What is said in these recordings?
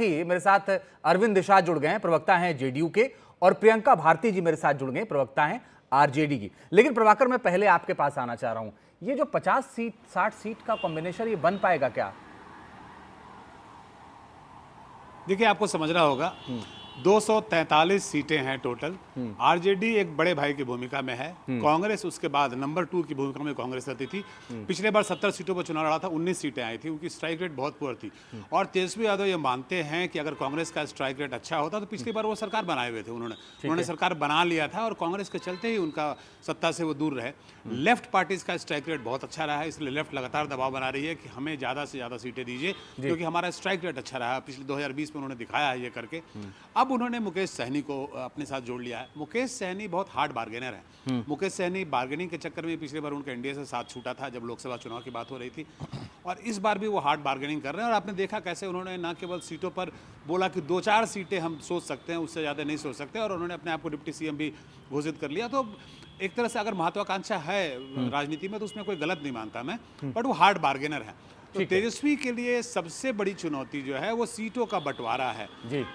साथ ही मेरे साथ अरविंद निषाद जुड़ गए हैं, प्रवक्ता हैं जेडीयू के, और प्रियंका भारती जी मेरे साथ जुड़ गए, प्रवक्ता हैं आरजेडी की। लेकिन प्रभाकर, मैं पहले आपके पास आना चाह रहा हूं, ये जो 50 सीट 60 सीट का कॉम्बिनेशन ये बन पाएगा क्या? देखिए, आपको समझना होगा 243 सीटें हैं टोटल। आरजेडी एक बड़े भाई की भूमिका में है, कांग्रेस उसके बाद नंबर 2 की भूमिका में कांग्रेस रहती थी। पिछले बार 70 सीटों पर चुनाव लड़ा था, 19 सीटें आई थी, उनकी स्ट्राइक रेट बहुत पुअर थी। और तेजस्वी यादव ये मानते हैं कि अगर कांग्रेस का स्ट्राइक रेट अच्छा होता तो पिछली बार वो सरकार बनाए हुए थे, उन्होंने सरकार बना लिया था और कांग्रेस के चलते ही उनका सत्ता से वो दूर रहे। लेफ्ट पार्टीज का स्ट्राइक रेट बहुत अच्छा रहा है, इसलिए लेफ्ट लगातार दबाव बना रही है कि हमें ज़्यादा से ज़्यादा सीटें दीजिए, क्योंकि हमारा स्ट्राइक रेट अच्छा रहा। पिछले 2020 में उन्होंने दिखाया है ये करके। अब उन्होंने मुकेश सहनी को अपने साथ जोड़ लिया है। मुकेश सहनी बहुत हार्ड बार्गेनर है। मुकेश सहनी बार्गेनिंग के चक्कर में पिछले बार उनका एनडीए से साथ छूटा था जब लोकसभा चुनाव की बात हो रही थी, और इस बार भी वो हार्ड बार्गेनिंग कर रहे हैं। और आपने देखा कैसे उन्होंने न केवल सीटों पर बोला कि 2-4 सीटें हम सोच सकते हैं, उससे ज़्यादा नहीं सोच सकते, और उन्होंने अपने आप को डिप्टी सीएम भी घोषित कर लिया। तो एक तरह से अगर महत्वाकांक्षा है राजनीति में तो उसमें कोई गलत नहीं मानता मैं, बट वो हार्ड बार्गेनर है। तो तेजस्वी के लिए सबसे बड़ी चुनौती जो है वो सीटों का बंटवारा है।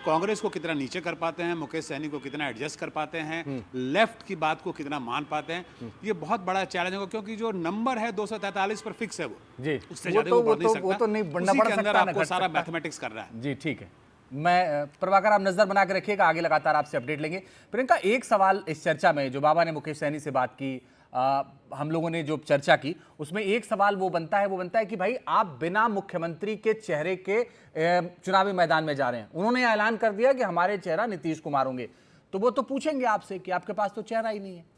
कांग्रेस को कितना नीचे कर पाते हैं, मुकेश सहनी को कितना एडजस्ट कर पाते हैं, लेफ्ट की बात को कितना मान पाते हैं, ये बहुत बड़ा चैलेंज होगा। क्योंकि जो नंबर है 243 पर फिक्स है, वो उससे ज्यादा वो बढ़ नहीं सकता। वो तो नहीं बढ़ना उसी पड़ के अंदर सकता, आपको सारा मैथमेटिक्स कर रहा है। जी ठीक है। मैं प्रभाकर, आप नजर बना के रखिएगा, आगे लगातार आपसे अपडेट लेंगे। प्रियंका, एक सवाल इस चर्चा में, जो बाबा ने मुकेश सहनी से बात की, हम लोगों ने जो चर्चा की, उसमें एक सवाल वो बनता है कि भाई आप बिना मुख्यमंत्री के चेहरे के चुनावी मैदान में जा रहे हैं। उन्होंने ऐलान कर दिया कि हमारे चेहरा नीतीश कुमार होंगे, तो वो तो पूछेंगे आपसे कि आपके पास तो चेहरा ही नहीं है।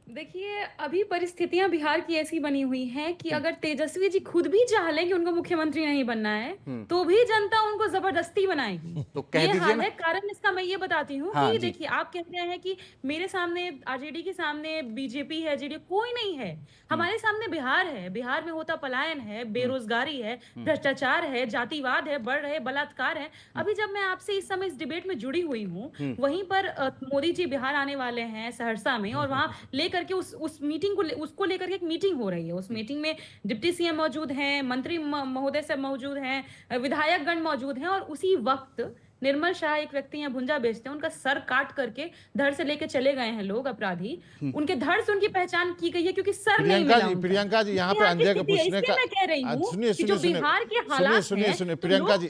देखिए, अभी परिस्थितियां बिहार की ऐसी बनी हुई हैं कि अगर तेजस्वी जी खुद भी चाह लें कि उनको मुख्यमंत्री नहीं बनना है, तो भी जनता उनको जबरदस्ती बनाएगी। तो कह ये दीजिए हाल ना। है। कारण इसका मैं ये बताती हूँ हाँ, कि जी। देखिए, आप कह रहे हैं कि मेरे सामने आरजेडी के सामने बीजेपी है, जेडीयू कोई नहीं है। हमारे सामने बिहार है। बिहार में होता पलायन है, बेरोजगारी है, भ्रष्टाचार है, जातिवाद है, बढ़ रहे बलात्कार है। अभी जब मैं आपसे इस समय इस डिबेट में जुड़ी हुई हूँ, वहीं पर मोदी जी बिहार आने वाले हैं सहरसा में, और वहां लेकर के उस मीटिंग को उसको लेकर के एक मीटिंग हो रही है। उस मीटिंग में डिप्टी सीएम मौजूद हैं, मंत्री महोदय सब मौजूद हैं, विधायक गण मौजूद हैं, और उसी वक्त निर्मल शाह, एक व्यक्ति यहाँ भुंजा बेचते हैं, उनका सर काट करके धड़ से लेके चले गए हैं लोग अपराधी। उनके धड़ से उनकी पहचान की गई है क्योंकि सर नहीं मिला उनका। प्रियंका जी, यहाँ पे अंजय का पूछने का, मैं कह रही हूँ कि जो बिहार के हालात सुनिए प्रियंका जी,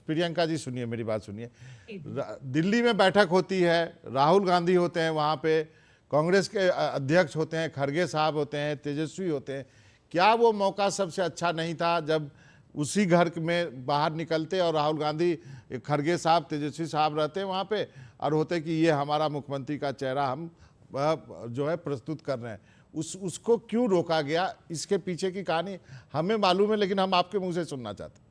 प्रियंका जी सुनिए मेरी बात सुनिए। दिल्ली में बैठक होती है, राहुल गांधी होते हैं वहां पे, कांग्रेस के अध्यक्ष होते हैं, खड़गे साहब होते हैं, तेजस्वी होते हैं। क्या वो मौका सबसे अच्छा नहीं था जब उसी घर में बाहर निकलते और राहुल गांधी, खड़गे साहब, तेजस्वी साहब रहते वहाँ पे और होते कि ये हमारा मुख्यमंत्री का चेहरा हम जो है प्रस्तुत कर रहे हैं? उसको क्यों रोका गया? इसके पीछे की कहानी हमें मालूम है, लेकिन हम आपके मुंह से सुनना चाहते हैं।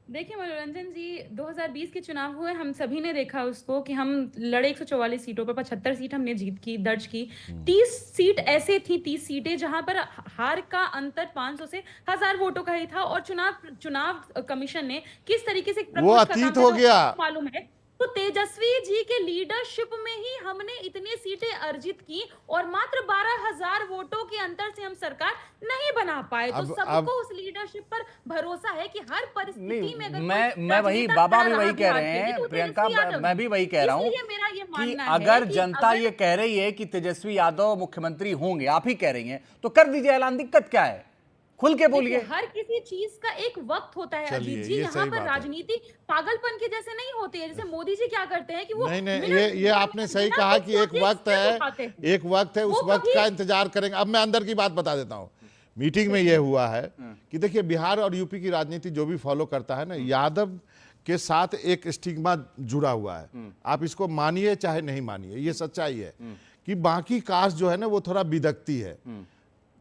देखिए मनोरंजन जी, 2020 के चुनाव हुए, हम सभी ने देखा उसको कि हम लड़े 144 सीटों पर, 75 सीट हमने जीत की दर्ज की। 30 सीट ऐसे थी, 30 सीटें जहां पर हार का अंतर 500 से 1000 वोटों का ही था, और चुनाव कमीशन ने किस तरीके से वो अतीत हो गया, मालूम है। तो तेजस्वी जी के लीडरशिप में ही हमने इतनी सीटें अर्जित की, और मात्र 12,000 वोटों के अंतर से हम सरकार नहीं बना पाए। तो सबको उस लीडरशिप पर भरोसा है कि हर परिस्थिति में अगर मैं वही, बाबा भी वही कह रहे हैं, प्रियंका मैं भी वही कह रहा हूं कि अगर जनता ये कह रही है कि तेजस्वी यादव मुख्यमंत्री होंगे, आप ही कह रही हैं, तो कर दीजिए ऐलान, दिक्कत क्या है? खुल के बोलिए। हर किसी चीज का एक वक्त होता है अजीत जी। यहाँ पर राजनीति पागलपन के जैसे नहीं होती है, जैसे मोदी जी क्या करते हैं कि वो नहीं, ये आपने सही कहा कि एक वक्त है, उस वक्त का इंतजार करेंगे। अब मैं अंदर की बात बता देता हूँ। मीटिंग में यह हुआ है कि देखिए, बिहार और यूपी की राजनीति जो भी फॉलो करता है ना, यादव के साथ एक स्टिग्मा जुड़ा हुआ है। आप इसको मानिए चाहे नहीं मानिए, ये सच्चाई है कि बाकी कास्ट जो है ना वो थोड़ा बिदकती है।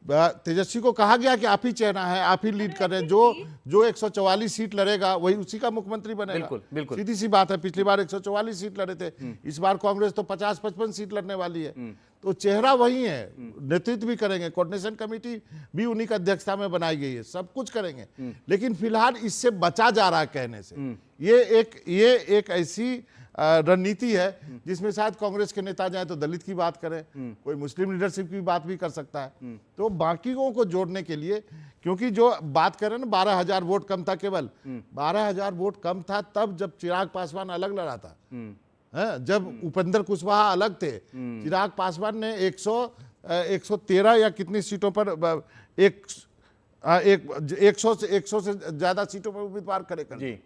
तेजस्वी को कहा गया कि आप ही चेहरा है, आप ही लीड कर रहे हैं, जो 144 सीट लड़ेगा वही उसी का मुख्यमंत्री बनेगा। बिल्कुल सीधी सी बात है। पिछली बार 144 सीट लड़े थे, इस बार कांग्रेस तो 50-55 सीट लड़ने वाली है। तो चेहरा वही है, नेतृत्व भी करेंगे, कोऑर्डिनेशन कमेटी भी उन्हीं की अध्यक्षता में बनाई गई है, सब कुछ करेंगे। लेकिन फिलहाल इससे बचा जा रहा है कहने से। ये एक ऐसी रणनीति है जिसमें शायद कांग्रेस के नेता जाए तो दलित की बात करें, कोई मुस्लिम लीडरशिप की बात भी कर सकता है। तो बाकियों को जोड़ने के लिए, क्योंकि जो बात करें ना 12,000 वोट कम था, केवल 12,000 वोट कम था तब जब चिराग पासवान अलग लड़ा था। जब उपेंद्र कुशवाहा अलग थे, चिराग पासवान ने 113 या कितनी सीटों पर 100 से ज्यादा सीटों पर उम्मीदवार खड़े कर जी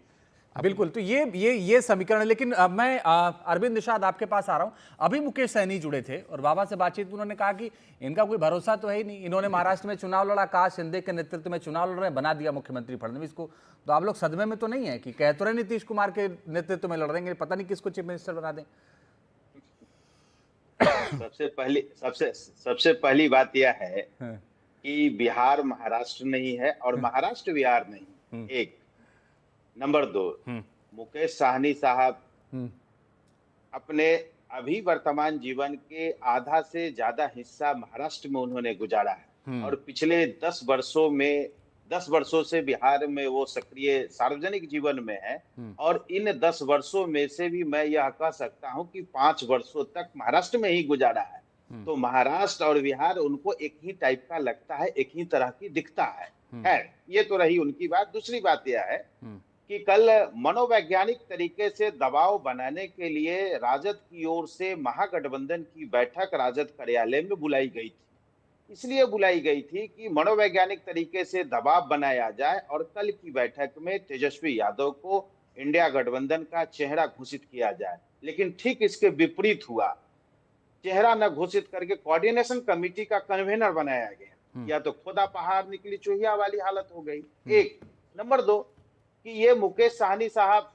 बिल्कुल। तो ये समीकरण है। लेकिन मैं अरविंद निषाद आपके पास आ रहा हूं। अभी मुकेश सहनी जुड़े थे और बाबा से बातचीत में उन्होंने कहा कि इनका कोई भरोसा तो है ही नहीं। इन्होंने महाराष्ट्र में चुनाव लड़ा, आकाश शिंदे के नेतृत्व में चुनाव लड़ रहे हैं, बना दिया मुख्यमंत्री फडणवीस को। तो आप लोग सदमे में तो नहीं है कि कह तो रहे नीतीश कुमार के नेतृत्व में लड़ रहे, पता नहीं किसको चीफ मिनिस्टर बना दें। सबसे पहली बात यह है कि बिहार महाराष्ट्र नहीं है और महाराष्ट्र बिहार नहीं। एक नंबर 2, मुकेश सहनी साहब अपने अभी वर्तमान जीवन के आधा से ज्यादा हिस्सा महाराष्ट्र में उन्होंने गुजारा है और पिछले 10 वर्षों से बिहार में वो सक्रिय सार्वजनिक जीवन में है। और इन 10 वर्षों में से भी मैं यह कह सकता हूं कि 5 वर्षों तक महाराष्ट्र में ही गुजारा है। तो महाराष्ट्र और बिहार उनको एक ही टाइप का लगता है, एक ही तरह की दिखता है। ये तो रही उनकी बात। दूसरी बात यह है कि कल मनोवैज्ञानिक तरीके से दबाव बनाने के लिए राजद की ओर से महागठबंधन की बैठक राजद कार्यालय में बुलाई गई थी। इसलिए बुलाई गई थी कि मनोवैज्ञानिक तरीके से दबाव बनाया जाए और कल की बैठक में तेजस्वी यादव को इंडिया गठबंधन का चेहरा घोषित किया जाए। लेकिन ठीक इसके विपरीत हुआ। चेहरा न घोषित करके कोऑर्डिनेशन कमेटी का कन्वेनर बनाया गया। या तो खुदा पहाड़ निकली चूहिया वाली हालत हो गई। एक नंबर 2 कि ये मुकेश सहनी साहब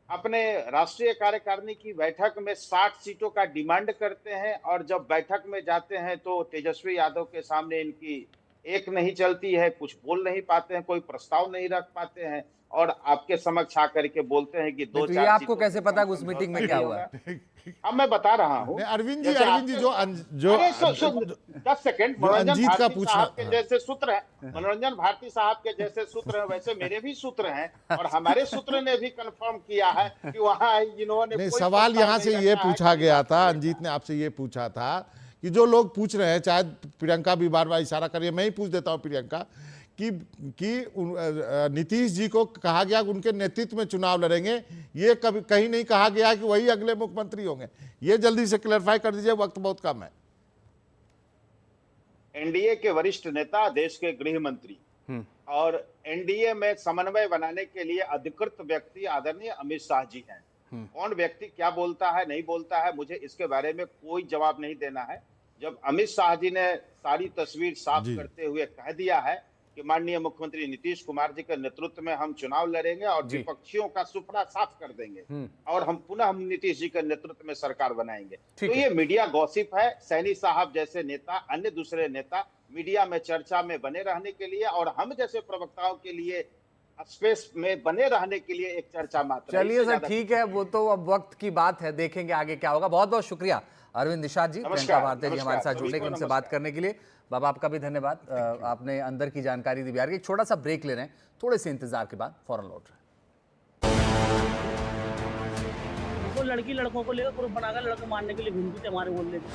अपने राष्ट्रीय कार्यकारिणी की बैठक में 60 सीटों का डिमांड करते हैं और जब बैठक में जाते हैं तो तेजस्वी यादव के सामने इनकी एक नहीं चलती है, कुछ बोल नहीं पाते हैं, कोई प्रस्ताव नहीं रख पाते हैं और आपके समक्ष आकर के बोलते हैं कि 2-4 ये आपको कैसे पता कि उस मीटिंग में क्या हुआ? अब मैं बता रहा हूँ अरविंद जी जो 10 सेकंड अंजीत का पूछना के जैसे सूत्र है, मनोरंजन भारती साहब के जैसे सूत्र है, वैसे मेरे भी सूत्र हैं और हमारे सूत्र ने भी कंफर्म किया है कि वहाँ इन्होंने नहीं, सवाल यहाँ से ये पूछा गया था, अंजीत ने आपसे ये पूछा था कि जो लोग पूछ रहे हैं, चाहे प्रियंका भी बार बार इशारा करिए, मैं ही पूछ देता हूँ प्रियंका, कि नीतीश जी को कहा गया कि उनके नेतृत्व में चुनाव लड़ेंगे, ये कभी कहीं नहीं कहा गया कि वही अगले मुख्यमंत्री होंगे। ये जल्दी से क्लैरिफाई कर दीजिए, वक्त बहुत कम है। एनडीए के वरिष्ठ नेता, देश के गृह मंत्री और एनडीए में समन्वय बनाने के लिए अधिकृत व्यक्ति आदरणीय अमित शाह जी हैं। कौन व्यक्ति क्या बोलता है नहीं बोलता है, मुझे इसके बारे में कोई जवाब नहीं देना है। जब अमित शाह जी ने सारी तस्वीर साफ करते हुए कह दिया है कि माननीय मुख्यमंत्री नीतीश कुमार जी के नेतृत्व में हम चुनाव लड़ेंगे और विपक्षियों का सुपड़ा साफ कर देंगे और हम पुनः नीतीश जी के नेतृत्व में सरकार बनाएंगे, तो ये मीडिया गॉसिप है। सैनी साहब जैसे नेता, अन्य दूसरे नेता मीडिया में चर्चा में बने रहने के लिए और हम जैसे प्रवक्ताओं के लिए स्पेस में बने रहने के लिए एक चर्चा मात्र। चलिए सर, ठीक है, वो तो अब वक्त की बात है, देखेंगे आगे क्या होगा। बहुत बहुत शुक्रिया अरविंद निषाद जी, प्रियंका भारती जी हमारे साथ जुड़ने के, उनसे बात करने के लिए। बाबा आपका भी धन्यवाद, आपने अंदर की जानकारी दी। बिहार के एक छोटा सा ब्रेक ले रहे हैं, थोड़े से इंतजार के बाद फौरन लौट रहे हैं। तो लड़की लड़कों को लेकर ग्रुप बनाकर लड़के मारने के लिए घूमती थे हमारे बोलने में।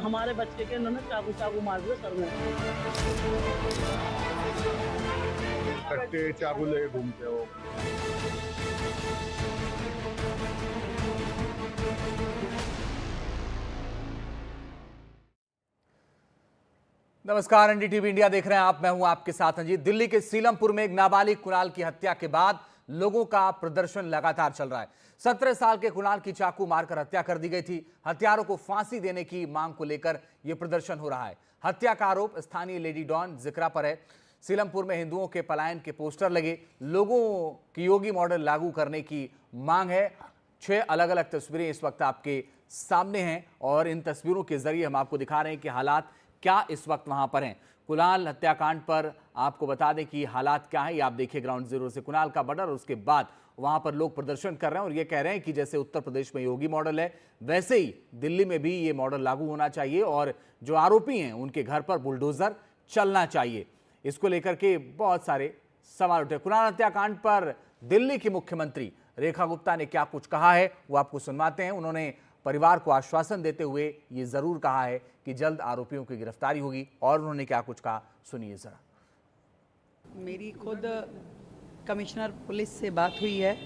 हमारे बच्चे के इन्होंने चाकू मार दिया सर में। कट्टे चाकू लेके घूमते हो। नमस्कार, एनडीटीवी इंडिया देख रहे हैं आप, मैं हूं आपके साथ अंजीत। दिल्ली के सीलमपुर में एक नाबालिग कुणाल की हत्या के बाद लोगों का प्रदर्शन लगातार चल रहा है। 17 साल के कुणाल की चाकू मारकर हत्या कर दी गई थी। हत्यारों को फांसी देने की मांग को लेकर यह प्रदर्शन हो रहा है। हत्या का आरोप स्थानीय लेडी डॉन जिक्रा पर है। सीलमपुर में हिंदुओं के पलायन के पोस्टर लगे, लोगों की योगी मॉडल लागू करने की मांग है। 6 अलग अलग तस्वीरें इस वक्त आपके सामने हैं और इन तस्वीरों के जरिए हम आपको दिखा रहे हैं कि हालात क्या इस वक्त वहां पर हैं। कुणाल हत्याकांड पर आपको बता दें कि हालात क्या है, ये आप देखिए ग्राउंड जीरो से कुणाल का मर्डर, और उसके बाद वहां पर लोग प्रदर्शन कर रहे हैं और ये कह रहे हैं कि जैसे उत्तर प्रदेश में योगी मॉडल है वैसे ही दिल्ली में भी ये मॉडल लागू होना चाहिए और जो आरोपी हैं उनके घर पर बुलडोजर चलना चाहिए। इसको लेकर के बहुत सारे सवाल उठे। कुणाल हत्याकांड पर दिल्ली की मुख्यमंत्री रेखा गुप्ता ने क्या कुछ कहा है वो आपको सुनवाते हैं। उन्होंने परिवार को आश्वासन देते हुए ये जरूर कहा है कि जल्द आरोपियों की गिरफ्तारी होगी, और उन्होंने क्या कुछ कहा सुनिए जरा। मेरी खुद कमिश्नर पुलिस से बात हुई है।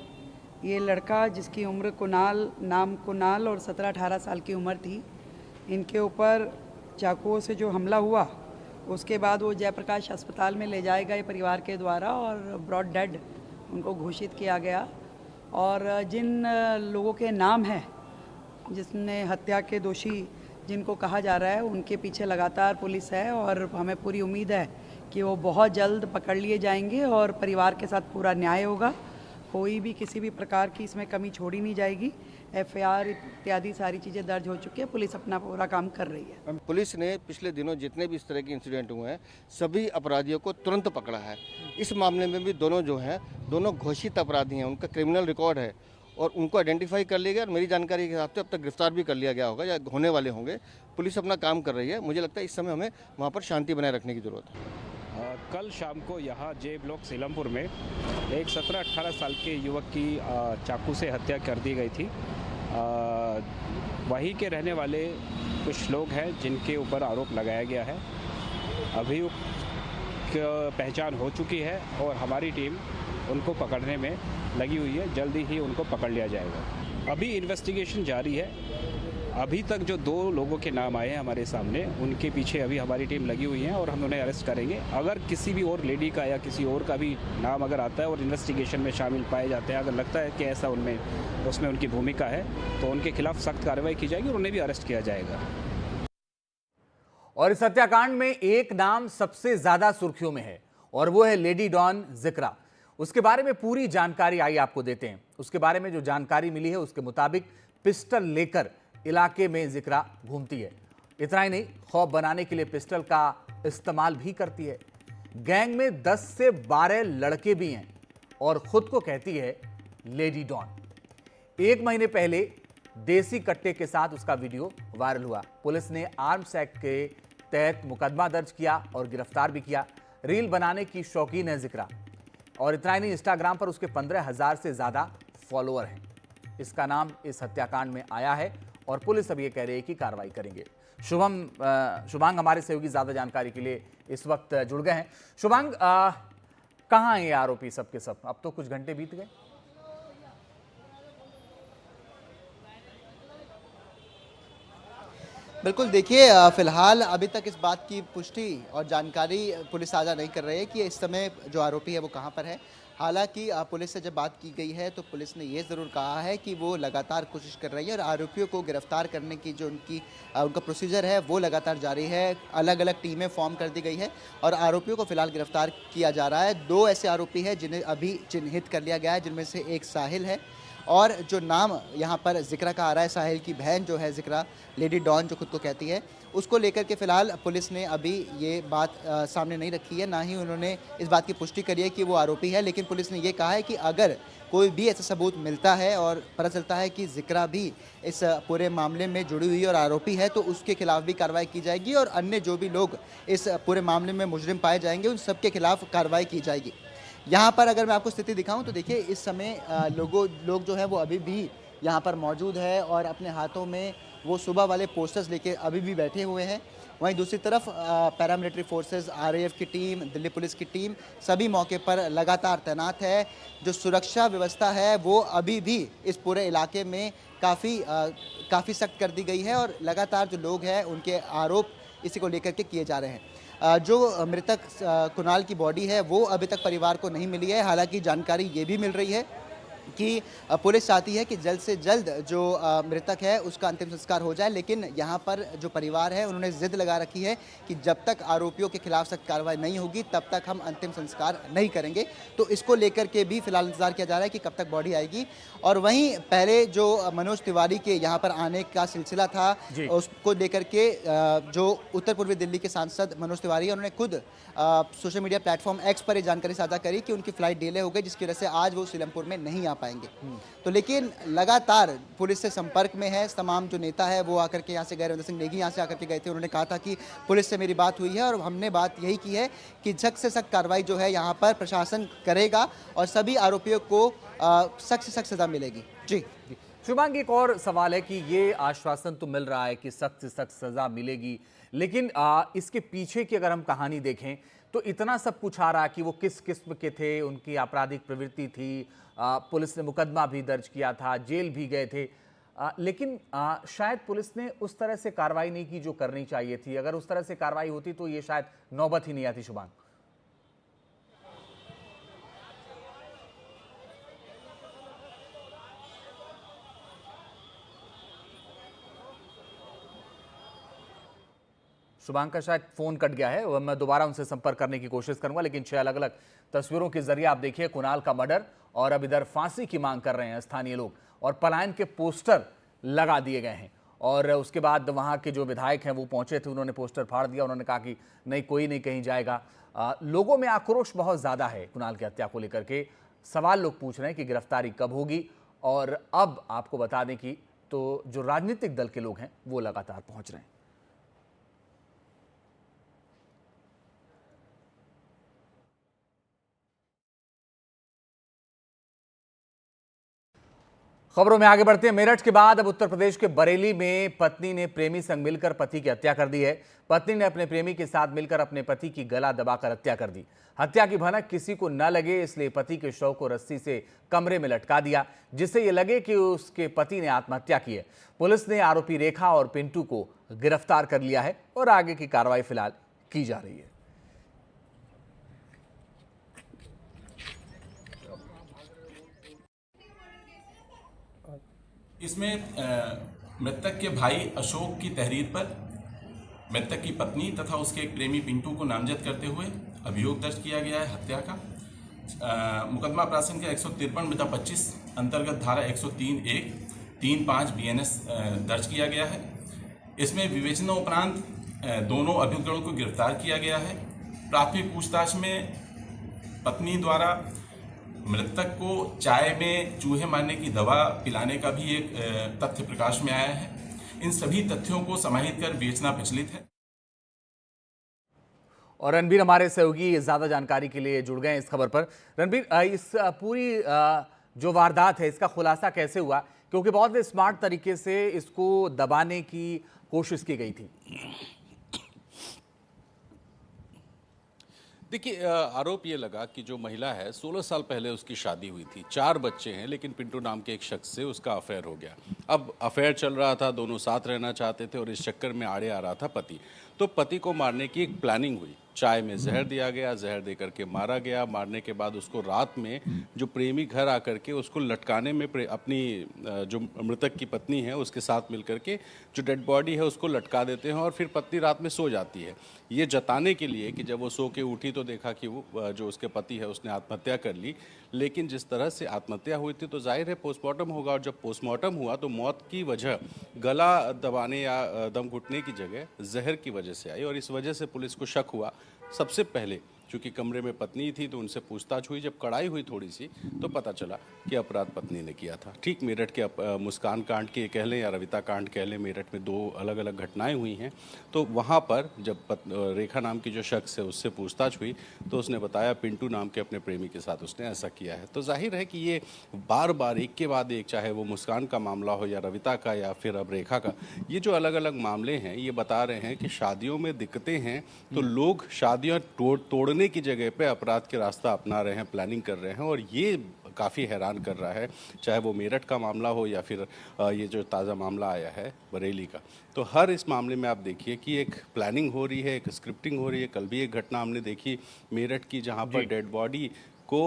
ये लड़का जिसकी उम्र कुणाल और 17-18 साल की उम्र थी, इनके ऊपर चाकुओं से जो हमला हुआ उसके बाद वो जयप्रकाश अस्पताल में ले जाए गए परिवार के द्वारा और ब्रॉड डेड उनको घोषित किया गया। और जिन लोगों के नाम हैं जिसने हत्या के दोषी जिनको कहा जा रहा है उनके पीछे लगातार पुलिस है और हमें पूरी उम्मीद है कि वो बहुत जल्द पकड़ लिए जाएंगे और परिवार के साथ पूरा न्याय होगा। कोई भी किसी भी प्रकार की इसमें कमी छोड़ी नहीं जाएगी। एफआईआर इत्यादि सारी चीज़ें दर्ज हो चुकी है, पुलिस अपना पूरा काम कर रही है। पुलिस ने पिछले दिनों जितने भी इस तरह के इंसिडेंट हुए हैं सभी अपराधियों को तुरंत पकड़ा है। इस मामले में भी दोनों जो हैं दोनों घोषित अपराधी हैं, उनका क्रिमिनल रिकॉर्ड है और उनको आइडेंटिफाई कर लिया गया और मेरी जानकारी के हिसाब से अब तक गिरफ्तार भी कर लिया गया होगा या होने वाले होंगे। पुलिस अपना काम कर रही है। मुझे लगता है इस समय हमें वहाँ पर शांति बनाए रखने की जरूरत है। कल शाम को यहाँ जे ब्लॉक सीलमपुर में एक 17-18 साल के युवक की चाकू से हत्या कर दी गई थी। वहीं के रहने वाले कुछ लोग हैं जिनके ऊपर आरोप लगाया गया है। अभियुक्त की पहचान हो चुकी है और हमारी टीम उनको पकड़ने में लगी हुई है। जल्दी ही उनको पकड़ लिया जाएगा। अभी इन्वेस्टिगेशन जारी है। अभी तक जो 2 लोगों के नाम आए हैं हमारे सामने, उनके पीछे अभी हमारी टीम लगी हुई है और हम उन्हें अरेस्ट करेंगे। अगर किसी भी और लेडी का या किसी और का भी नाम अगर आता है और इन्वेस्टिगेशन में शामिल पाए जाते हैं, अगर लगता है कि ऐसा उसमें उनकी भूमिका है तो उनके खिलाफ सख्त कार्रवाई की जाएगी और उन्हें भी अरेस्ट किया जाएगा। और इस हत्याकांड में एक नाम सबसे ज्यादा सुर्खियों में है और वो है लेडी डॉन जिक्रा। उसके बारे में पूरी जानकारी आई आपको देते हैं। उसके बारे में जो जानकारी मिली है उसके मुताबिक पिस्टल लेकर इलाके में जिक्रा घूमती है। इतना ही नहीं, खौफ बनाने के लिए पिस्टल का इस्तेमाल भी करती है। गैंग में 10 से 12 लड़के भी हैं और खुद को कहती है लेडी डॉन। 1 महीने पहले देसी कट्टे के साथ उसका वीडियो वायरल हुआ। पुलिस ने आर्म्स एक्ट के तहत मुकदमा दर्ज किया और गिरफ्तार भी किया। रील बनाने की शौकीन है जिक्रा और इतना ही नहीं, इंस्टाग्राम पर उसके 15,000 से ज्यादा फॉलोअर हैं। इसका नाम इस हत्याकांड में आया है और पुलिस अब ये कह रही है कि कार्रवाई करेंगे। शुभांग हमारे सहयोगी ज्यादा जानकारी के लिए इस वक्त जुड़ गए हैं। शुभांग, कहाँ हैं ये आरोपी सब के सब? अब तो कुछ घंटे बीत गए। बिल्कुल, देखिए फिलहाल अभी तक इस बात की पुष्टि और जानकारी पुलिस साझा नहीं कर रही है कि इस समय जो आरोपी है वो कहाँ पर है। हालांकि पुलिस से जब बात की गई है तो पुलिस ने ये ज़रूर कहा है कि वो लगातार कोशिश कर रही है और आरोपियों को गिरफ्तार करने की जो उनका प्रोसीजर है वो लगातार जारी है। अलग अलग टीमें फॉर्म कर दी गई है और आरोपियों को फिलहाल गिरफ्तार किया जा रहा है। 2 ऐसे आरोपी हैं जिन्हें अभी चिन्हित कर लिया गया है, जिनमें से एक साहिल है और जो नाम यहाँ पर जिक्रा का आ रहा है, साहिल की बहन जो है जिक्रा, लेडी डॉन जो खुद को कहती है, उसको लेकर के फिलहाल पुलिस ने अभी ये बात सामने नहीं रखी है, ना ही उन्होंने इस बात की पुष्टि करी है कि वो आरोपी है। लेकिन पुलिस ने ये कहा है कि अगर कोई भी ऐसा सबूत मिलता है और पता चलता है कि जिक्रा भी इस पूरे मामले में जुड़ी हुई और आरोपी है तो उसके खिलाफ भी कार्रवाई की जाएगी और अन्य जो भी लोग इस पूरे मामले में मुजरिम पाए जाएंगे उन सबके खिलाफ कार्रवाई की जाएगी। यहाँ पर अगर मैं आपको स्थिति दिखाऊं तो देखिए इस समय लोग जो है वो अभी भी यहाँ पर मौजूद है और अपने हाथों में वो सुबह वाले पोस्टर्स लेके अभी भी बैठे हुए हैं। वहीं दूसरी तरफ पैरामिलिट्री फोर्सेस, आरएएफ की टीम, दिल्ली पुलिस की टीम सभी मौके पर लगातार तैनात है। जो सुरक्षा व्यवस्था है वो अभी भी इस पूरे इलाके में काफ़ी सख्त कर दी गई है और लगातार जो लोग हैं उनके आरोप इसी को लेकर के किए जा रहे हैं। जो मृतक कुणाल की बॉडी है वो अभी तक परिवार को नहीं मिली है। हालांकि जानकारी ये भी मिल रही है कि पुलिस चाहती है कि जल्द से जल्द जो मृतक है उसका अंतिम संस्कार हो जाए, लेकिन यहाँ पर जो परिवार है उन्होंने जिद लगा रखी है कि जब तक आरोपियों के खिलाफ सख्त कार्रवाई नहीं होगी तब तक हम अंतिम संस्कार नहीं करेंगे। तो इसको लेकर के भी फिलहाल इंतजार किया जा रहा है कि कब तक बॉडी आएगी। और वहीं पहले जो मनोज तिवारी के यहाँ पर आने का सिलसिला था उसको लेकर के जो उत्तर पूर्वी दिल्ली के सांसद मनोज तिवारी उन्होंने खुद सोशल मीडिया प्लेटफॉर्म एक्स पर ये जानकारी साझा करी कि उनकी फ्लाइट डिले हो गई, जिसकी वजह से आज वो सीलमपुर में नहीं आ पाएंगे। तो लेकिन लगातार पुलिस से संपर्क में है, तमाम जो नेता है वो आकर के यहाँ से गए, रविंद्र सिंह नेगी यहाँ से आकर के गए थे, उन्होंने कहा था कि पुलिस से मेरी बात हुई है और हमने बात यही की है कि सख्त से सख्त कार्रवाई जो है यहाँ पर प्रशासन करेगा और सभी आरोपियों को सख्त से सख्त सजा मिलेगी। जी शुभांगी, एक और सवाल है कि ये आश्वासन तो मिल रहा है कि सख्त से सख्त सजा मिलेगी, लेकिन इसके पीछे की अगर हम कहानी देखें तो इतना सब कुछ आ रहा कि वो किस किस्म के थे, उनकी आपराधिक प्रवृत्ति थी, पुलिस ने मुकदमा भी दर्ज किया था, जेल भी गए थे, लेकिन शायद पुलिस ने उस तरह से कार्रवाई नहीं की जो करनी चाहिए थी। अगर उस तरह से कार्रवाई होती तो ये शायद नौबत ही नहीं आती। शुभांग, शुभांग का शायद फोन कट गया है, वह मैं दोबारा उनसे संपर्क करने की कोशिश करूंगा, लेकिन 6 अलग अलग तस्वीरों के जरिए आप देखिए कुणाल का मर्डर और अब इधर फांसी की मांग कर रहे हैं स्थानीय लोग और पलायन के पोस्टर लगा दिए गए हैं। और उसके बाद वहां के जो विधायक हैं वो पहुंचे थे, उन्होंने पोस्टर फाड़ दिया, उन्होंने कहा कि नहीं, कोई नहीं कहीं जाएगा। लोगों में आक्रोश बहुत ज्यादा है कुणाल की हत्या को लेकर के। सवाल लोग पूछ रहे हैं कि गिरफ्तारी कब होगी। और अब आपको बता दें कि तो जो राजनीतिक दल के लोग हैं वो लगातार पहुंच रहे हैं। खबरों में आगे बढ़ते हैं। मेरठ के बाद अब उत्तर प्रदेश के बरेली में पत्नी ने प्रेमी संग मिलकर पति की हत्या कर दी है। पत्नी ने अपने प्रेमी के साथ मिलकर अपने पति की गला दबाकर हत्या कर दी। हत्या की भनक किसी को न लगे इसलिए पति के शव को रस्सी से कमरे में लटका दिया, जिससे ये लगे कि उसके पति ने आत्महत्या की है। पुलिस ने आरोपी रेखा और पिंटू को गिरफ्तार कर लिया है और आगे की कार्रवाई फिलहाल की जा रही है। इसमें मृतक के भाई अशोक की तहरीर पर मृतक की पत्नी तथा उसके एक प्रेमी पिंटू को नामजद करते हुए अभियोग दर्ज किया गया है हत्या का। मुकदमा प्रासन के 153/25 अंतर्गत धारा 103(1) 3(5) BNS दर्ज किया गया है। इसमें विवेचना उपरांत दोनों अभियुक्तों को गिरफ्तार किया गया है। प्राथमिक पूछताछ में पत्नी द्वारा मृतक को चाय में चूहे मारने की दवा पिलाने का भी एक तथ्य प्रकाश में आया है। इन सभी तथ्यों को समाहित कर विवेचना प्रचलित है। और रणबीर हमारे सहयोगी ज्यादा जानकारी के लिए जुड़ गए हैं इस खबर पर। रणबीर, इस पूरी जो वारदात है इसका खुलासा कैसे हुआ, क्योंकि बहुत स्मार्ट तरीके से इसको दबाने की कोशिश की गई थी। देखिए, आरोप ये लगा कि जो महिला है 16 साल पहले उसकी शादी हुई थी, 4 बच्चे हैं, लेकिन पिंटू नाम के एक शख्स से उसका अफेयर हो गया। अब अफेयर चल रहा था, दोनों साथ रहना चाहते थे और इस चक्कर में आड़े आ रहा था पति। तो पति को मारने की एक प्लानिंग हुई। चाय में जहर दिया गया, जहर दे करके मारा गया। मारने के बाद उसको रात में जो प्रेमी घर आकर के उसको लटकाने में अपनी जो मृतक की पत्नी है उसके साथ मिलकर के जो डेड बॉडी है उसको लटका देते हैं और फिर पत्नी रात में सो जाती है, ये जताने के लिए कि जब वो सो के उठी तो देखा कि वो जो उसके पति है उसने आत्महत्या कर ली। लेकिन जिस तरह से आत्महत्या हुई थी तो जाहिर है पोस्टमार्टम होगा, और जब पोस्टमार्टम हुआ तो मौत की वजह गला दबाने या दम घुटने की जगह जहर की वजह से आई। और इस वजह से पुलिस को शक हुआ सबसे पहले, चूंकि कमरे में पत्नी थी तो उनसे पूछताछ हुई। जब कड़ाई हुई थोड़ी सी तो पता चला कि अपराध पत्नी ने किया था। ठीक मेरठ के मुस्कान कांड के कह लें या रविता कांड कह लें, मेरठ में 2 अलग अलग घटनाएं हुई हैं। तो वहाँ पर जब रेखा नाम की जो शख्स है उससे पूछताछ हुई तो उसने बताया पिंटू नाम के अपने प्रेमी के साथ उसने ऐसा किया है। तो जाहिर है कि ये बार बार एक के बाद एक, चाहे वो मुस्कान का मामला हो या रविता का या फिर अब रेखा का, ये जो अलग अलग मामले हैं ये बता रहे हैं कि शादियों में दिक्कतें हैं तो लोग शादियाँ तोड़ने की जगह पे अपराध के रास्ता अपना रहे हैं, प्लानिंग कर रहे हैं। और ये काफ़ी हैरान कर रहा है, चाहे वो मेरठ का मामला हो या फिर ये जो ताज़ा मामला आया है बरेली का। तो हर इस मामले में आप देखिए कि एक प्लानिंग हो रही है, एक स्क्रिप्टिंग हो रही है। कल भी एक घटना हमने देखी मेरठ की जहाँ पर डेड बॉडी को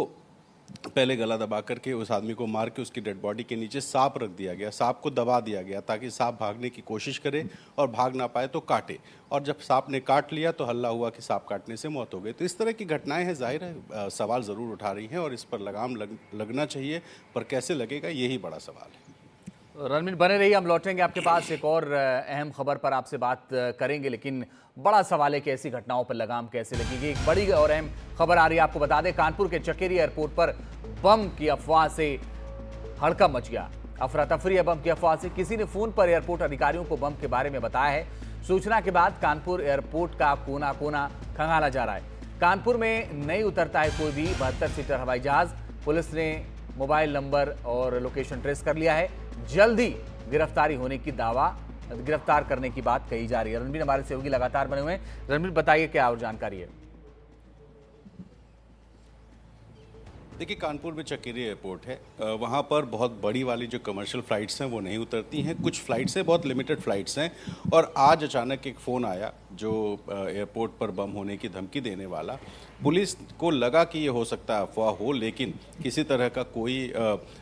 पहले गला दबा करके उस आदमी को मार के उसकी डेड बॉडी के नीचे सांप रख दिया गया, सांप को दबा दिया गया ताकि सांप भागने की कोशिश करे और भाग ना पाए तो काटे, और जब सांप ने काट लिया तो हल्ला हुआ कि सांप काटने से मौत हो गई। तो इस तरह की घटनाएं हैं, जाहिर है सवाल ज़रूर उठा रही हैं और इस पर लगाम लगना चाहिए, पर कैसे लगेगा यही बड़ा सवाल है। रणवीर बने रहिए, हम लौटेंगे आपके पास, एक और अहम खबर पर आपसे बात करेंगे, लेकिन बड़ा सवाल है कि ऐसी घटनाओं पर लगाम कैसे लगेगी। एक बड़ी और अहम खबर आ रही है, आपको बता दें कानपुर के चकेरी एयरपोर्ट पर बम की अफवाह से हड़कंप मच गया। अफरा तफरी है बम की अफवाह से। किसी ने फोन पर एयरपोर्ट अधिकारियों को बम के बारे में बताया है। सूचना के बाद कानपुर एयरपोर्ट का कोना कोना खंगाला जा रहा है। कानपुर में नहीं उतरता है कोई भी 72 सीटर हवाई जहाज। पुलिस ने मोबाइल नंबर और लोकेशन ट्रेस कर लिया है। जल्दी गिरफ्तारी होने की गिरफ्तार करने की बात कही जा रही है। रणबीर हमारे सहयोगी लगातार बने हुए हैं। रणबीर बताइए क्या और जानकारी है। देखिए, कानपुर में चकेरी एयरपोर्ट है, वहाँ पर बहुत बड़ी वाली जो कमर्शियल फ़्लाइट्स हैं वो नहीं उतरती हैं। कुछ फ़्लाइट्स हैं, बहुत लिमिटेड फ़्लाइट्स हैं, और आज अचानक एक फ़ोन आया जो एयरपोर्ट पर बम होने की धमकी देने वाला। पुलिस को लगा कि ये हो सकता है अफवाह हो, लेकिन किसी तरह का कोई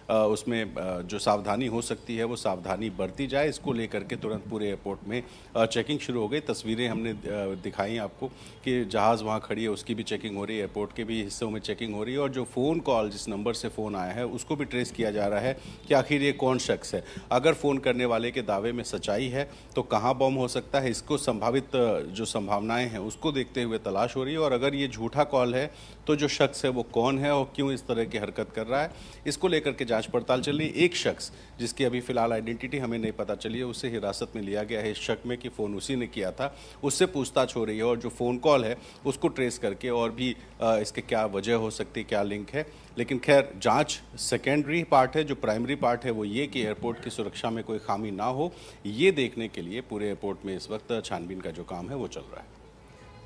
उसमें जो सावधानी हो सकती है वो सावधानी बरती जाए, इसको लेकर के तुरंत पूरे एयरपोर्ट में चेकिंग शुरू हो गई। तस्वीरें हमने दिखाई आपको कि जहाज़ वहाँ खड़ी है, उसकी भी चेकिंग हो रही है, एयरपोर्ट के भी हिस्सों में चेकिंग हो रही है, और जो फ़ोन कॉल जिस नंबर से फ़ोन आया है उसको भी ट्रेस किया जा रहा है कि आखिर ये कौन शख्स है। अगर फ़ोन करने वाले के दावे में सच्चाई है तो कहाँ बम हो सकता है, इसको संभावित जो संभावनाएं हैं उसको देखते हुए तलाश हो रही है। और अगर ये झूठा कॉल है तो जो शख्स है वो कौन है और क्यों इस तरह की हरकत कर रहा है, इसको लेकर के जांच पड़ताल चल रही है। एक शख्स जिसकी अभी फिलहाल आइडेंटिटी हमें नहीं पता चली है, उसे हिरासत में लिया गया है इस शक में कि फ़ोन उसी ने किया था। उससे पूछताछ हो रही है और जो फ़ोन कॉल है उसको ट्रेस करके और भी इसके क्या वजह हो सकती है, क्या लिंक है। लेकिन खैर, जांच सेकेंडरी पार्ट है, जो प्राइमरी पार्ट है वो ये कि एयरपोर्ट की सुरक्षा में कोई खामी ना हो, ये देखने के लिए पूरे एयरपोर्ट में इस वक्त छानबीन का जो काम है वो चल रहा है।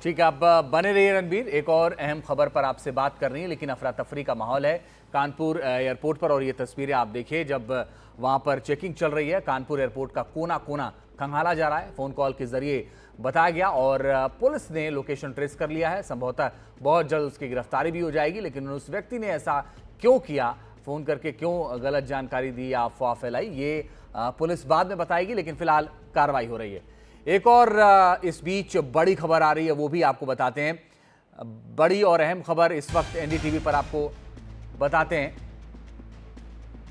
ठीक है, आप बने रहिए रणबीर। एक और अहम खबर पर आपसे बात कर रही है, लेकिन अफरा तफरी का माहौल है कानपुर एयरपोर्ट पर, और ये तस्वीरें आप देखिए जब वहां पर चेकिंग चल रही है। कानपुर एयरपोर्ट का कोना कोना खंगाला जा रहा है। फ़ोन कॉल के जरिए बताया गया और पुलिस ने लोकेशन ट्रेस कर लिया है। संभवतः बहुत जल्द उसकी गिरफ्तारी भी हो जाएगी, लेकिन उस व्यक्ति ने ऐसा क्यों किया, फ़ोन करके क्यों गलत जानकारी दी या अफवाह फैलाई, ये पुलिस बाद में बताएगी, लेकिन फिलहाल कार्रवाई हो रही है। एक और इस बीच बड़ी खबर आ रही है, वो भी आपको बताते हैं। बड़ी और अहम खबर इस वक्त एनडीटीवी पर आपको बताते हैं।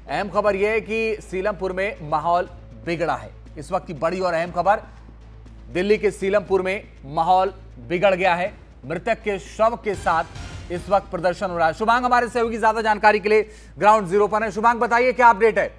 अहम खबर यह है कि सीलमपुर में माहौल बिगड़ा है। इस वक्त की बड़ी और अहम खबर, दिल्ली के सीलमपुर में माहौल बिगड़ गया है। मृतक के शव के साथ इस वक्त प्रदर्शन हो रहा है। शुभांग हमारे सहयोगी ज्यादा जानकारी के लिए ग्राउंड जीरो पर है। शुभांग बताइए क्या अपडेट है।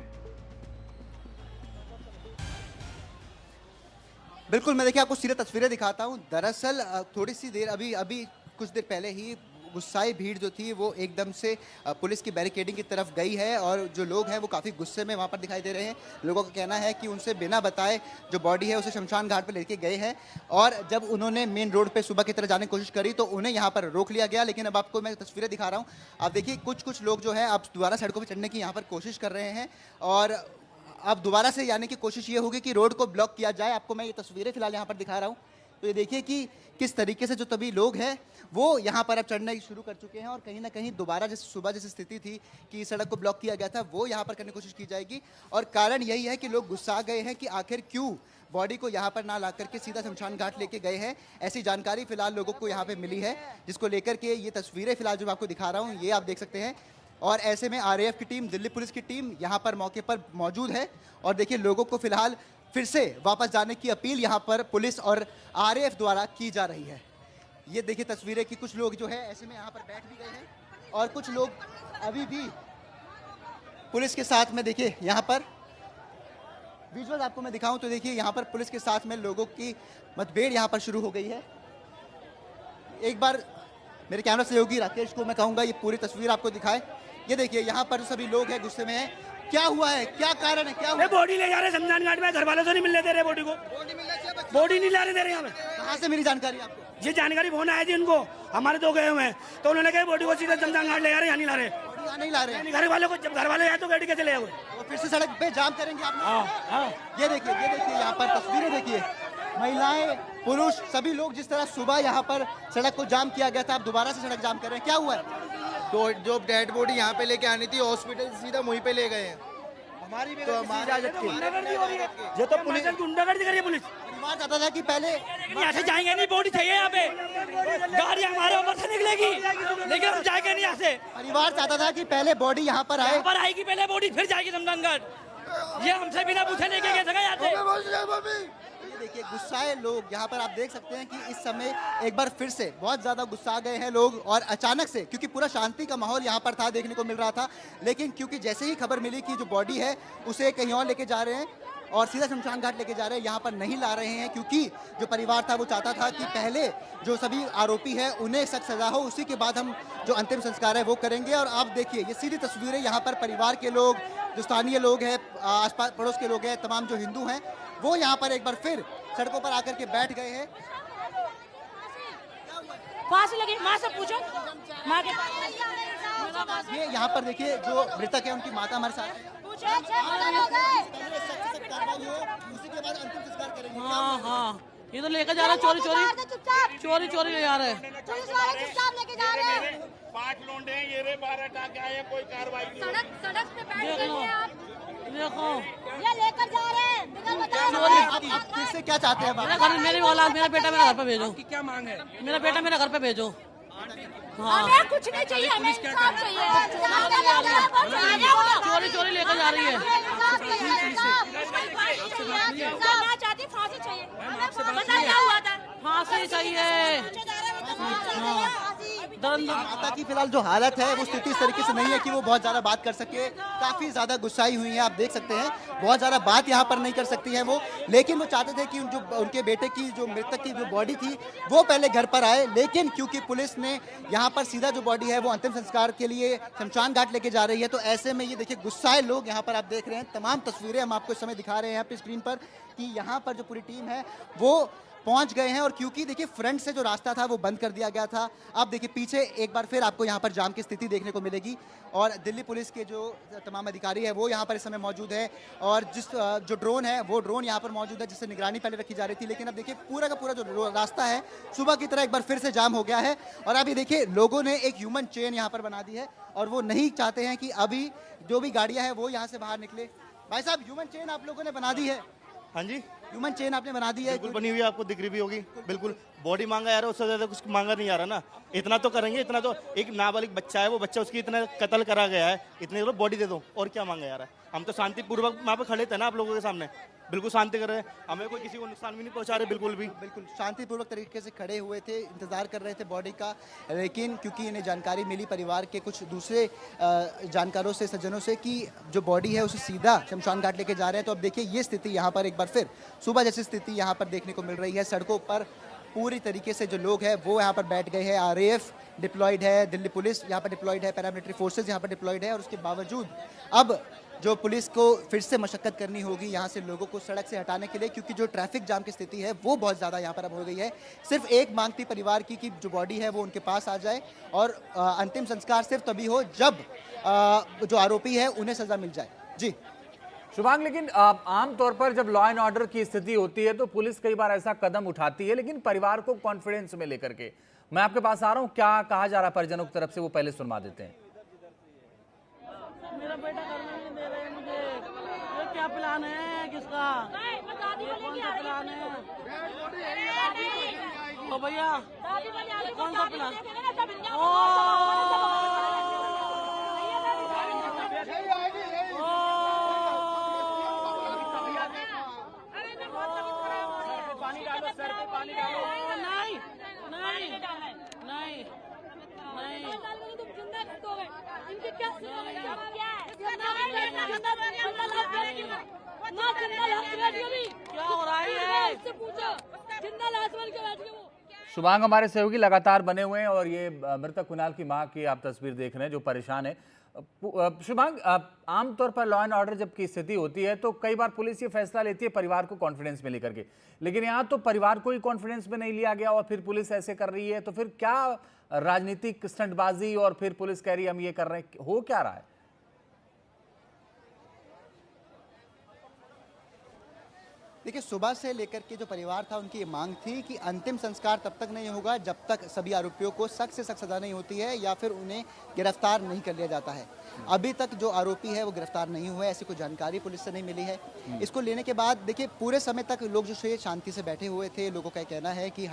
बिल्कुल, मैं देखिए आपको सीधे तस्वीरें दिखाता हूं। दरअसल थोड़ी सी देर अभी कुछ देर पहले ही गुस्साई भीड़ जो थी वो एकदम से पुलिस की बैरिकेडिंग की तरफ गई है, और जो लोग हैं वो काफ़ी गुस्से में वहाँ पर दिखाई दे रहे हैं। लोगों का कहना है कि उनसे बिना बताए जो बॉडी है उसे शमशान घाट पर लेके गए हैं, और जब उन्होंने मेन रोड पे सुबह की तरफ जाने की कोशिश करी तो उन्हें यहाँ पर रोक लिया गया। लेकिन अब आपको मैं तस्वीरें दिखा रहा हूँ, आप देखिए कुछ लोग जो है अब दोबारा सड़कों पर चढ़ने की यहाँ पर कोशिश कर रहे हैं, और अब दोबारा से आने की कोशिश ये होगी कि रोड को ब्लॉक किया जाए। आपको मैं ये तस्वीरें फिलहाल यहाँ पर दिखा रहा हूँ, तो ये देखिए कि किस तरीके से जो तभी लोग हैं वो यहाँ पर अब चढ़ना शुरू कर चुके हैं, और कहीं ना कहीं दोबारा जैसे सुबह जैसी स्थिति थी कि सड़क को ब्लॉक किया गया था वो यहाँ पर करने की कोशिश की जाएगी। और कारण यही है कि लोग गुस्सा गए हैं कि आखिर क्यों बॉडी को यहाँ पर ना ला करके सीधा शमशान घाट लेके गए हैं। ऐसी जानकारी फिलहाल लोगों को यहाँ पे मिली है, जिसको लेकर के ये तस्वीरें फिलहाल जो मैं आपको दिखा रहा हूँ ये आप देख सकते हैं। और ऐसे में RAF की टीम, दिल्ली पुलिस की टीम यहाँ पर मौके पर मौजूद है, और देखिए लोगों को फिलहाल फिर से वापस जाने की अपील यहाँ पर पुलिस और RAF द्वारा की जा रही है। ये देखिए तस्वीरें कि कुछ लोग जो है ऐसे में यहाँ पर बैठ भी गए हैं, और कुछ लोग अभी भी पुलिस के साथ में, देखिए यहाँ पर विजुअल आपको मैं दिखाऊं तो देखिए यहाँ पर पुलिस के साथ में लोगों की मतभेड़ यहाँ पर शुरू हो गई है। एक बार मेरे कैमरा सहयोगी राकेश को मैं कहूँगा ये पूरी तस्वीर आपको दिखाए। ये देखिए यहाँ पर सभी लोग हैं गुस्से में हैं। क्या हुआ है, क्या कारण है, क्या हुआ? बॉडी ले जा रहे शमशान घाट में, घर वालों से नहीं मिलने दे रहे बॉडी को, बॉडी नहीं ला रहे दे रहे यहाँ पे। कहाँ से मेरी जानकारी आपको? ये जानकारी फोन आई थी उनको, हमारे तो गए हुए हैं, तो उन्होंने कहा बॉडी को सीधा शमशान घाट ले जा रहे, यहाँ नहीं ला रहे। नहीं ला रहे घर वालों को, जब घर वाले आए तो गाड़ी कैसे ले आए? तो फिर से सड़क पे जाम करेंगे आप? ये देखिए यहाँ पर तस्वीरें देखिए, महिलाएं पुरुष सभी लोग जिस तरह सुबह यहाँ पर सड़क को जाम किया गया था, अब दोबारा से सड़क जाम कर रहे हैं। क्या हुआ है? तो जो डेड बॉडी यहाँ पे लेके आनी थी हॉस्पिटल सीधा वहीं पे ले गए हैं। हमारी भी तो इजाजत की ये तो पुलिस गुंडागर्दी कर रही है पुलिस। परिवार चाहता था कि पहले यहाँ से जाएंगे नहीं, बॉडी चाहिए यहाँ पे, गाड़ी हमारे ऊपर से निकलेगी लेकिन हम जाएंगे नहीं यहाँ से। परिवार चाहता था कि पहले बॉडी यहाँ पर आए, यहाँ पर आएगी पहले बॉडी, फिर जाएगी शमशानघाट। ये हमसे बिना पूछे लेके गए थे यहाँ से। ये देखिए गुस्साए लोग यहाँ पर आप देख सकते हैं कि इस समय एक बार फिर से बहुत ज़्यादा गुस्सा गए हैं लोग, और अचानक से, क्योंकि पूरा शांति का माहौल यहाँ पर था, देखने को मिल रहा था, लेकिन क्योंकि जैसे ही खबर मिली कि जो बॉडी है उसे कहीं और लेके जा रहे हैं और सीधा शमशान घाट लेके जा रहे हैं, यहाँ पर नहीं ला रहे हैं, क्योंकि जो परिवार था वो चाहता था कि पहले जो सभी आरोपी है उन्हें सख्त सजा हो, उसी के बाद हम जो अंतिम संस्कार है वो करेंगे। और आप देखिए ये सीधी तस्वीरें, यहाँ पर परिवार के लोग, जो स्थानीय लोग हैं, आसपास पड़ोस के लोग हैं, तमाम जो हिंदू हैं वो यहाँ पर एक बार फिर सड़कों पर आकर के बैठ गए हैं। फांसी लगी, माँ से पूछो, माँ के ये यहाँ पर देखिए जो मृतक है उनकी माता हमारे साथ है। हाँ हाँ, ये तो लेकर जा रहा है चोरी ले जा रहे हैं। 5 लोंडे हैं, ये रे 12 टाके आए, कोई कार्रवाई नहीं। सड़क पे बैठ गए हैं आप, देखो ये लेकर जा रहे हैं, बिना बताए। आप किससे क्या चाहते हैं? मेरा घर, मेरी औलाद, मेरा बेटा मेरा घर पे भेजो। क्या मांग है? मेरा बेटा मेरा घर पे भेजो। हमें कुछ नहीं चाहिए, हमें इंसाफ चाहिए। चोरी लेकर जा रही है। चाहती फांसी चाहिए, क्या हुआ था? फांसी चाहिए। माता की फिलहाल जो हालत है वो स्थिति इस तरीके से नहीं है कि वो बहुत ज़्यादा बात कर सके, काफ़ी ज़्यादा गुस्साई हुई है, आप देख सकते हैं, बहुत ज़्यादा बात यहाँ पर नहीं कर सकती हैं वो, लेकिन वो चाहते थे कि जो उनके बेटे की, जो मृतक की जो बॉडी थी वो पहले घर पर आए, लेकिन क्योंकि पुलिस ने यहाँ पर सीधा जो बॉडी है वो अंतिम संस्कार के लिए शमशान घाट लेके जा रही है, तो ऐसे में ये देखिए गुस्साए लोग यहाँ पर आप देख रहे हैं, तमाम तस्वीरें हम आपको इस समय दिखा रहे हैं यहाँ पे स्क्रीन पर कि यहाँ पर जो पूरी टीम है वो पहुंच गए हैं। और क्योंकि देखिए फ्रंट से जो रास्ता था वो बंद कर दिया गया था, अब देखिए पीछे एक बार फिर आपको यहाँ पर जाम की स्थिति देखने को मिलेगी, और दिल्ली पुलिस के जो तमाम अधिकारी है वो यहाँ पर इस समय मौजूद है, और जो ड्रोन है वो ड्रोन यहाँ पर मौजूद है जिससे निगरानी पहले रखी जा रही थी, लेकिन अब देखिए पूरा का पूरा जो रास्ता है सुबह की तरह एक बार फिर से जाम हो गया है। और अभी देखिए लोगों ने एक ह्यूमन चेन यहाँ पर बना दी है, और वो नहीं चाहते हैं कि अभी जो भी गाड़ियाँ हैं वो यहाँ से बाहर निकले। भाई साहब, ह्यूमन चेन आप लोगों ने बना दी है? हाँ जी, ह्यूमन चेन आपने बना दी है? बिल्कुल बनी हुई है, आपको दिख रही भी होगी। बिल्कुल बॉडी मांगा जा रहा है, उससे ज्यादा कुछ मांगा नहीं जा रहा ना। इतना तो करेंगे, इतना तो एक नाबालिग बच्चा है, वो बच्चा उसकी इतना कत्ल करा गया है, इतने तो बॉडी दे दो, और क्या मांगा जा रहा है? हम तो शांतिपूर्वक वहाँ पे खड़े थे ना आप लोगों के सामने, बिल्कुल शांति कर रहे हैं, हमें कोई किसी को नुकसान भी नहीं पहुंचा रहे, बिल्कुल भी। बिल्कुल शांतिपूर्वक तरीके से खड़े हुए थे, इंतजार कर रहे थे बॉडी का, लेकिन क्योंकि इन्हें जानकारी मिली परिवार के कुछ दूसरे जानकारों से, सज्जनों से, कि जो बॉडी है उसे सीधा शमशान घाट लेके जा रहे हैं, तो अब देखिए ये स्थिति यहाँ पर एक बार फिर सुबह जैसी स्थिति यहाँ पर देखने को मिल रही है। सड़कों पर पूरी तरीके से जो लोग हैं वो यहाँ पर बैठ गए हैं, आरएएफ डिप्लॉयड है, दिल्ली पुलिस यहाँ पर डिप्लॉयड है, पैरामिलिट्री फोर्सेज यहाँ पर डिप्लॉयड है, और उसके बावजूद अब जो पुलिस को फिर से मशक्कत करनी होगी यहाँ से लोगों को सड़क से हटाने के लिए, क्योंकि जो ट्रैफिक जाम की स्थिति है वो बहुत ज़्यादा यहाँ पर अब हो गई है। सिर्फ एक मांग थी परिवार की कि जो बॉडी है वो उनके पास आ जाए, और अंतिम संस्कार सिर्फ तभी हो जब जो आरोपी है उन्हें सजा मिल जाए। जी शुभांग, लेकिन आमतौर पर जब लॉ एंड ऑर्डर की स्थिति होती है तो पुलिस कई बार ऐसा कदम उठाती है, लेकिन परिवार को कॉन्फिडेंस में लेकर के। मैं आपके पास आ रहा हूँ, क्या कहा जा रहा है परिजनों की तरफ से, वो पहले सुनवा देते हैं। मेरा बेटा करने नहीं दे रहे मुझे, ये क्या प्लान है किसका, कौन सा प्लान है? ओ भैया कौन सा प्लान? पानी डालो सर पे, पानी डालो। नहीं नहीं नहीं नहीं, इनके क्या क्या हो रहा है? शुभांग हमारे सहयोगी लगातार बने हुए हैं, और ये मृतक कुणाल की मां की आप तस्वीर देख रहे हैं जो परेशान है। शुभांग, आमतौर पर लॉ एंड ऑर्डर जब की स्थिति होती है तो कई बार पुलिस ये फैसला लेती है परिवार को कॉन्फिडेंस में लेकर के, लेकिन यहाँ तो परिवार को ही कॉन्फिडेंस में नहीं लिया गया और फिर पुलिस ऐसे कर रही है, तो फिर क्या राजनीतिक स्टंटबाजी, और फिर पुलिस कह रही है हम ये कर रहे हैं, हो क्या रहा है? देखिए, सुबह से लेकर के जो परिवार था उनकी ये मांग थी कि अंतिम संस्कार तब तक नहीं होगा जब तक सभी आरोपियों को सख्त से सख्त सजा नहीं होती है या फिर उन्हें गिरफ्तार नहीं कर लिया जाता है। अभी तक जो आरोपी है वो गिरफ्तार नहीं हुए, ऐसी कोई जानकारी पुलिस से नहीं मिली है। इसको लेने के बाद देखिए, पूरे समय तक लोग जो है शांति से बैठे हुए थे। लोगों का कहना है कि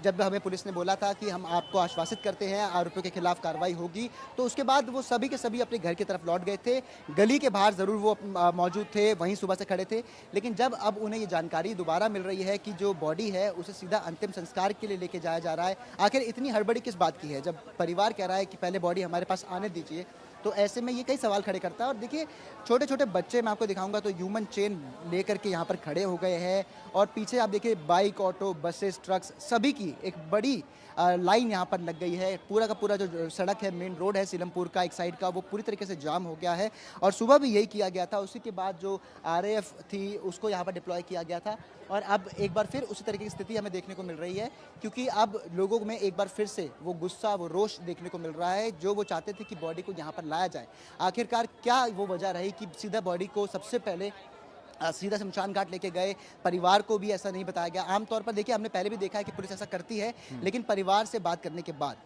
जब हमें पुलिस ने बोला था कि हम आपको आश्वासित करते हैं आरोपियों के खिलाफ कार्रवाई होगी, तो उसके बाद वो सभी के सभी अपने घर की तरफ लौट गए थे। गली के बाहर ज़रूर वो मौजूद थे, वहीं सुबह से खड़े थे। लेकिन जब अब उन्हें ये जानकारी दोबारा मिल रही है कि जो बॉडी है उसे सीधा अंतिम संस्कार के लिए लेके जाया जा रहा है, आखिर इतनी हड़बड़ी किस बात की है? जब परिवार कह रहा है कि पहले बॉडी हमारे पास आने दीजिए, तो ऐसे में ये कई सवाल खड़े करता है। और देखिए, छोटे छोटे बच्चे मैं आपको दिखाऊंगा तो ह्यूमन चेन लेकर के यहाँ पर खड़े हो गए हैं और पीछे आप देखिए बाइक, ऑटो, बसेस, ट्रक्स सभी की एक बड़ी लाइन यहाँ पर लग गई है। पूरा का पूरा जो सड़क है, मेन रोड है सीलमपुर का एक साइड का, वो पूरी तरीके से जाम हो गया है। और सुबह भी यही किया गया था। उसी के बाद जो RAF थी उसको यहाँ पर डिप्लॉय किया गया था और अब एक बार फिर उसी तरीके की स्थिति हमें देखने को मिल रही है, क्योंकि अब लोगों में एक बार फिर से वो गुस्सा, वो रोष देखने को मिल रहा है। जो वो चाहते थे कि बॉडी को यहाँ पर लाया जाए, आखिरकार क्या वो वजह रही कि सीधा बॉडी को सबसे पहले सीधा शमशान घाट लेके गए? परिवार को भी ऐसा नहीं बताया गया। आमतौर पर देखिए, हमने पहले भी देखा है कि पुलिस ऐसा करती है, लेकिन परिवार से बात करने के बाद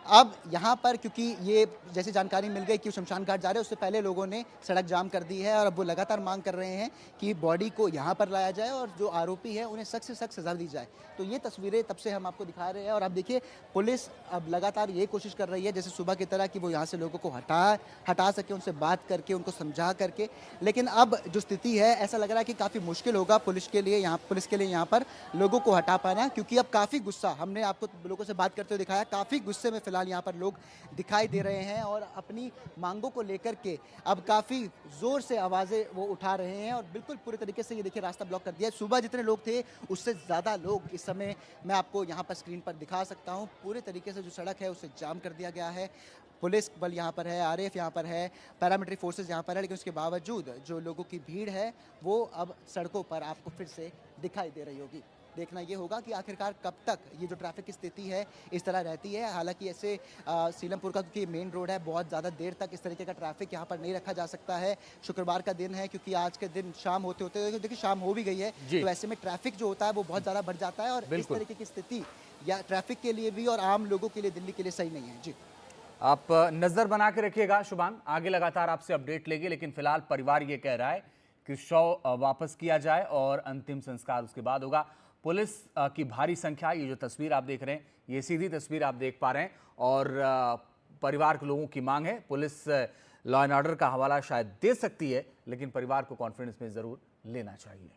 अब यहाँ पर क्योंकि ये जैसे जानकारी मिल गई कि शमशान घाट जा रहे हैं, उससे पहले लोगों ने सड़क जाम कर दी है और अब वो लगातार मांग कर रहे हैं कि बॉडी को यहाँ पर लाया जाए और जो आरोपी है उन्हें सख्त से सख्त सजा दी जाए। तो ये तस्वीरें तब से हम आपको दिखा रहे हैं और अब देखिए, पुलिस अब लगातार ये कोशिश कर रही है जैसे सुबह की तरह कि वो यहाँ से लोगों को हटा सके, उनसे बात करके, उनको समझा करके। लेकिन अब जो स्थिति है, ऐसा लग रहा है कि काफ़ी मुश्किल होगा पुलिस के लिए यहाँ पर लोगों को हटा पाना, क्योंकि अब काफ़ी गुस्सा, हमने आपको लोगों से बात करते हुए दिखाया, काफ़ी गुस्से में फिलहाल यहाँ पर लोग दिखाई दे रहे हैं और अपनी मांगों को लेकर के अब काफ़ी ज़ोर से आवाज़ें वो उठा रहे हैं और बिल्कुल पूरे तरीके से ये देखिए रास्ता ब्लॉक कर दिया है। सुबह जितने लोग थे उससे ज़्यादा लोग इस समय मैं आपको यहाँ पर स्क्रीन पर दिखा सकता हूँ। पूरे तरीके से जो सड़क है उसे जाम कर दिया गया है। पुलिस बल यहाँ पर है, RAF यहाँ पर है, पैरामिलिट्री फोर्सेस यहाँ पर है, लेकिन उसके बावजूद जो लोगों की भीड़ है वो अब सड़कों पर आपको फिर से दिखाई दे रही होगी। देखना ये होगा कि आखिरकार कब तक ये जो ट्रैफिक की स्थिति है इस तरह रहती है। हालांकि ऐसे सीलमपुर का क्योंकि मेन रोड है, बहुत ज़्यादा देर तक इस तरीके का ट्रैफिक यहाँ पर नहीं रखा जा सकता है। शुक्रवार का दिन है, क्योंकि आज के दिन शाम होते होते देखिए शाम हो भी गई है, तो ऐसे में ट्रैफिक जो होता है वो बहुत ज़्यादा बढ़ जाता है और इस तरीके की स्थिति या ट्रैफिक के लिए भी और आम लोगों के लिए दिल्ली के लिए सही नहीं है। जी, आप नजर बना के रखिएगा शुभांग, आगे लगातार आपसे अपडेट लेंगे। लेकिन फिलहाल परिवार ये कह रहा है कि शव वापस किया जाए और अंतिम संस्कार उसके बाद होगा। पुलिस की भारी संख्या, ये जो तस्वीर आप देख रहे हैं, ये सीधी तस्वीर आप देख पा रहे हैं और परिवार के लोगों की मांग है। पुलिस लॉ एंड ऑर्डर का हवाला शायद दे सकती है, लेकिन परिवार को कॉन्फिडेंस में जरूर लेना चाहिए।